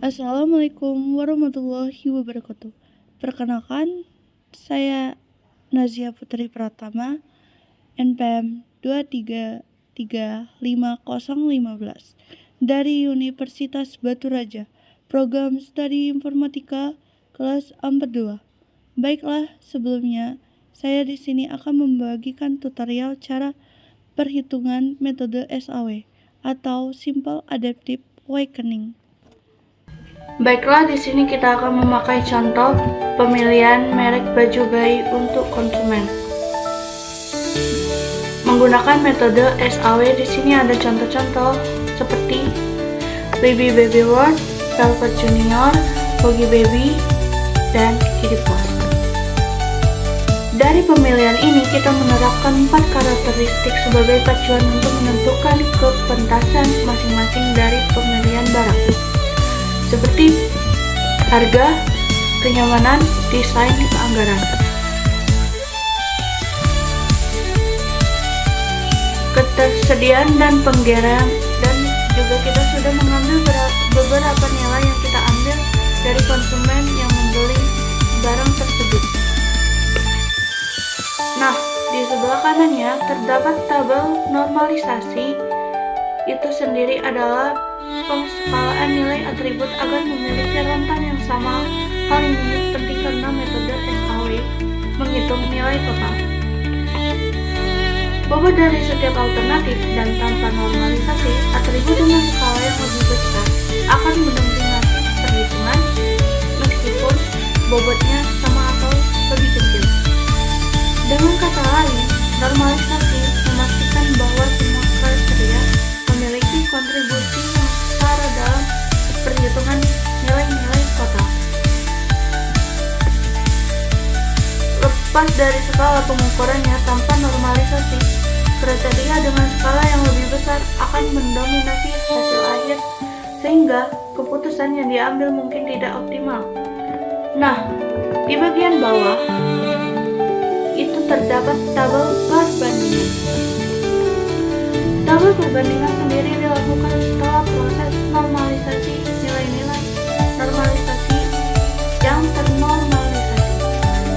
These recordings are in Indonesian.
Assalamualaikum warahmatullahi wabarakatuh. Perkenalkan, saya Nazia Putri Pratama, NPM 2335015 dari Universitas Batu Raja, Program Studi Informatika kelas 42. Baiklah, sebelumnya saya di sini akan membagikan tutorial cara perhitungan metode SAW atau Simple Adaptive Awakening. Baiklah, di sini kita akan memakai contoh pemilihan merek baju bayi untuk konsumen. Menggunakan metode SAW, di sini ada contoh-contoh seperti Baby Baby World, Velvet Junior, Huggy Baby, dan Kiddy Plus. Dari pemilihan ini kita menerapkan 4 karakteristik sebagai pacuan untuk menentukan kepentasan masing-masing dari pemilihan barang, seperti harga, kenyamanan, desain, keanggaran. Ketersediaan dan penggeran, dan juga kita sudah mengambil beberapa nilai yang kita ambil dari konsumen yang membeli barang tersebut. Nah, di sebelah kanannya terdapat tabel normalisasi. Itu sendiri adalah pengskalaan nilai atribut agar memiliki rentang yang sama. Hal ini penting karena metode SAW menghitung nilai total. Bobot dari setiap alternatif dan tanpa normalisasi, atribut dengan skala yang lebih besar akan mendominasi perhitungan meskipun bobotnya sama atau lebih kecil. Dengan kata lain, normalisasi memastikan bahwa semua kriteria memiliki kontribusi yang setara dalam perhitungan nilai-nilai total. Lepas dari skala pengukurannya tanpa normalisasi, kriteria dengan skala yang lebih besar akan mendominasi hasil akhir sehingga keputusan yang diambil mungkin tidak optimal. Nah, di bagian bawah itu terdapat tabel perbandingan. Tabel perbandingan sendiri dilakukan setelah proses normalisasi nilai-nilai normalisasi yang ternormalisasi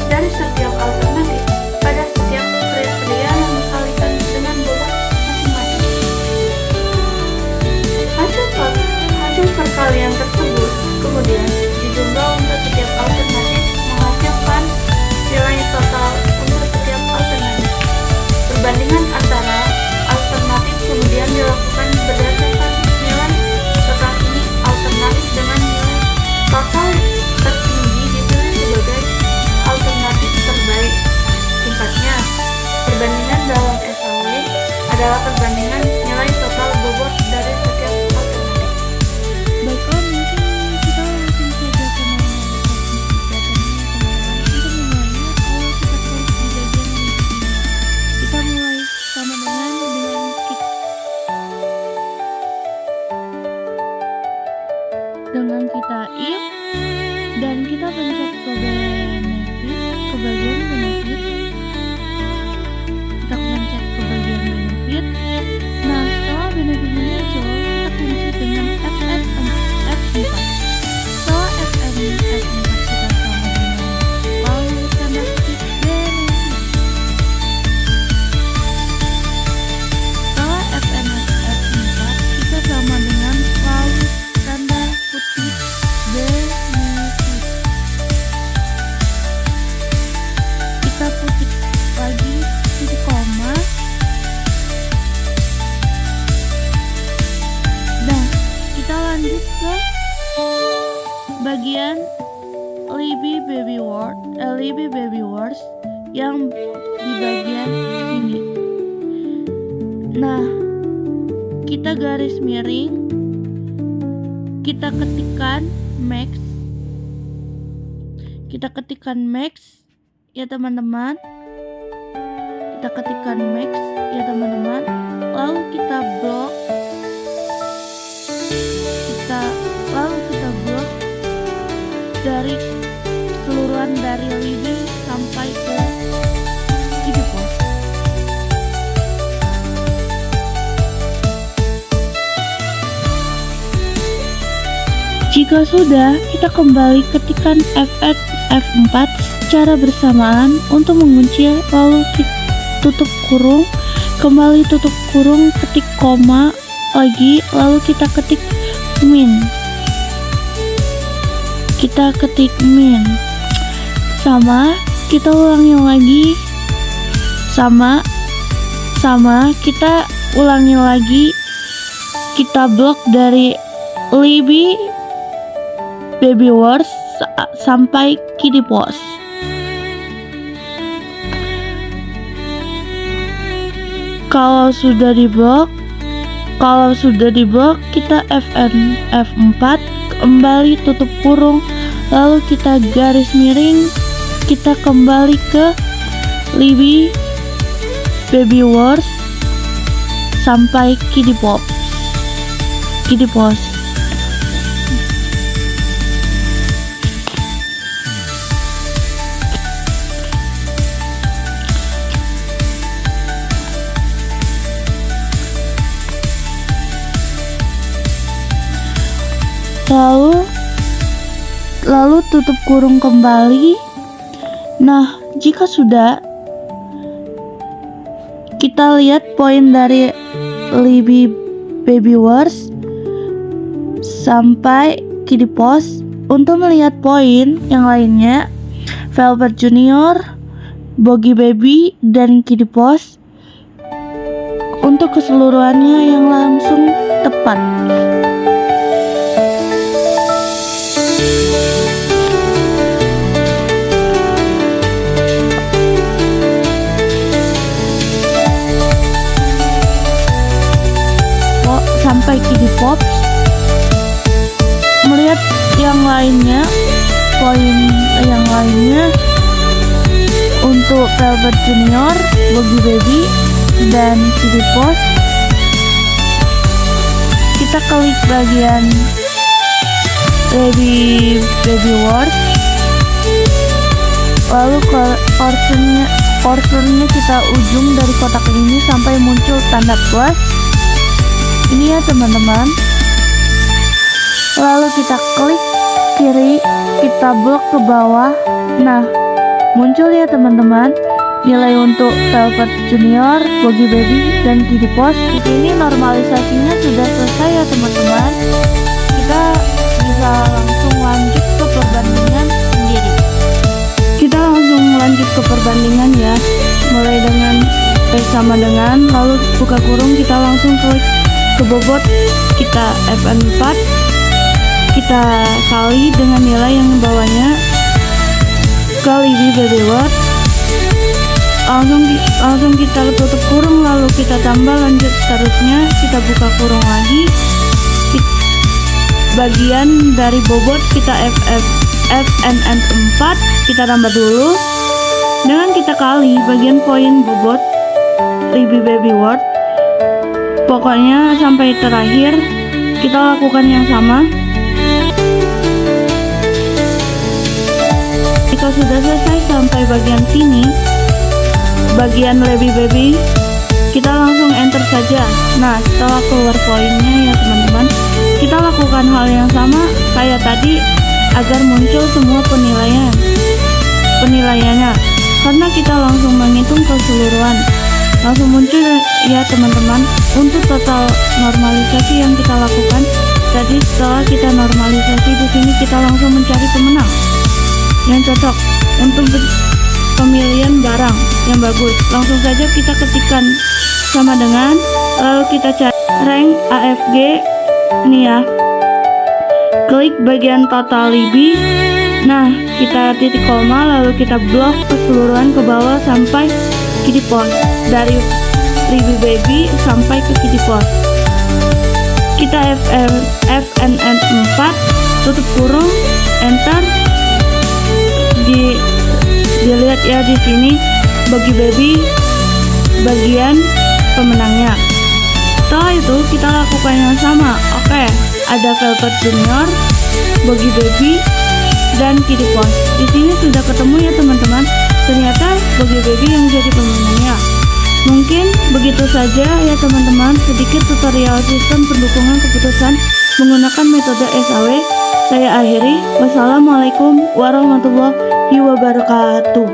dari setiap alternatif pada setiap kriteria yang dikalikan dengan bobot masing-masing. Hasil perkalian tersebut kemudian dijumlah untuk setiap alternatif menghasilkan nilai total untuk setiap alternatif. Perbandingan antara alternatif kemudian dilakukan berdasarkan nilai total ini. Alternatif dengan nilai total tertinggi dipilih sebagai alternatif terbaik. Singkatnya, perbandingan dalam SAW adalah perbandingan nilai total bobot dari setiap alternatif. Baiklah, mungkin kita langsung saja ke kita mulai sama dengan kita if dan kita pencet ke bagian benefit, kita pencet ke bagian benefit. Nah, setelah benefit muncul, kita kunci dengan FF4. Setelah FF4 kita sama dengan lalu tanda kutip benefit. Setelah FF4 kita sama dengan lalu tanda kutip benefit. Kita ketik lagi titik koma. Nah, kita lanjut ke bagian Libby Baby Words yang di bagian sini. Nah, kita garis miring, kita ketikkan max ya teman-teman. Lalu kita blok dari keseluruhan dari Libby sampai ke Kiddy Plus. Jika sudah, kita kembali ketikkan Fn F4 secara bersamaan untuk mengunci, lalu kita tutup kurung, kembali tutup kurung, ketik koma lagi, lalu kita ketik min. Kita ketik min. Sama, kita ulangi lagi. Sama, kita ulangi lagi. Kita blok dari Libby Baby Wars sampai Kiddie Post. Kalau sudah diblok, kita Fn F4, kembali tutup kurung, lalu kita garis miring, kita kembali ke Libby Baby Wars sampai Kiddie Post. Lalu tutup kurung kembali. Nah, jika sudah, kita lihat poin dari Libby Baby Wars sampai Kiddie Post. Untuk melihat poin yang lainnya, Velvet Junior, Boggy Baby, dan Kiddie Post untuk keseluruhannya yang langsung tepat. Sampai Kiddie Pops. Melihat yang lainnya, poin yang lainnya untuk Velvet Junior, Boggy Baby, dan Kiddie Post, kita klik bagian Baby Wars, lalu kursornya kita ujung dari kotak ini sampai muncul tanda plus. Ini ya teman-teman. Lalu kita klik kiri, kita blok ke bawah. Nah, muncul ya teman-teman nilai untuk Velvet Junior, Boggy Baby, dan Kiddie Post. Di sini normalisasinya sudah selesai ya teman-teman. Kita bisa langsung lanjut ke perbandingan sendiri. Kita langsung lanjut ke perbandingan ya. Mulai dengan sama dengan, lalu buka kurung, kita langsung klik ke bobot, kita Fn4, kita kali dengan nilai yang bawahnya ke Libby Baby Wars, langsung kita tutup kurung, lalu kita tambah lanjut seterusnya, kita buka kurung lagi, bagian dari bobot kita Fnn4, kita tambah dulu dengan kita kali bagian poin bobot Libby Baby Wars. Pokoknya sampai terakhir kita lakukan yang sama. Jika sudah selesai sampai bagian sini, bagian Libby Baby, kita langsung enter saja. Nah, setelah keluar poinnya ya teman-teman, kita lakukan hal yang sama kayak tadi agar muncul semua penilaiannya. Karena kita langsung menghitung keseluruhan, langsung muncul ya teman-teman. Untuk total normalisasi yang kita lakukan tadi, setelah kita normalisasi di sini, kita langsung mencari pemenang yang cocok untuk pemilihan barang yang bagus. Langsung saja kita ketikkan sama dengan, lalu kita cari rank AFG nih ya, klik bagian total Libby. Nah, kita titik koma, lalu kita blok keseluruhan ke bawah sampai Kiddie Post, dari Libby Baby sampai ke Kiddie Post. Kita Fnn4, tutup kurung, enter. Dilihat ya di sini Boggy Baby bagian pemenangnya. Setelah itu kita lakukan yang sama. Oke, ada Velvet Junior, Boggy Baby, dan Kiddie Post. Di sini sudah ketemu ya teman-teman. Ternyata Boggy Baby yang jadi pemenangnya. Mungkin begitu saja ya teman-teman, sedikit tutorial sistem pendukungan keputusan menggunakan metode SAW. Saya akhiri. Wassalamualaikum warahmatullahi wabarakatuh.